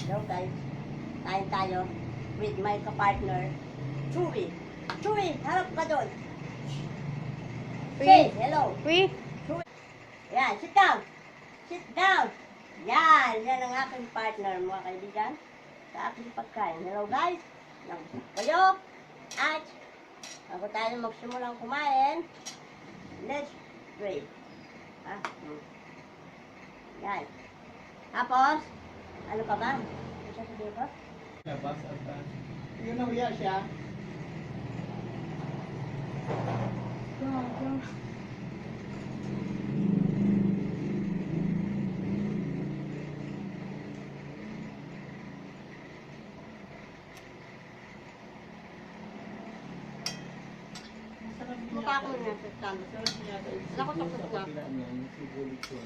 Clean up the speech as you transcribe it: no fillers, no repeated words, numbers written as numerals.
Hello guys, kain tayo with my partner, Churly. Churly, harap ka doon. Say hello. Uy, Churly. Yan, sit down. Sit down. Yan, yan ang aking partner, mga kaibigan, sa aking pagkain. Hello guys, nabusog kayo. At bago tayo magsimulang kumain, let's pray. Yan. Tapos, ano pa ba? Ano siya sabihin ko? Labas at yun ang hiya siya. Mukha ko na sa stand. Sarap niya sa Wala ko tapos na. kapilaan niya, yung sibulit ko.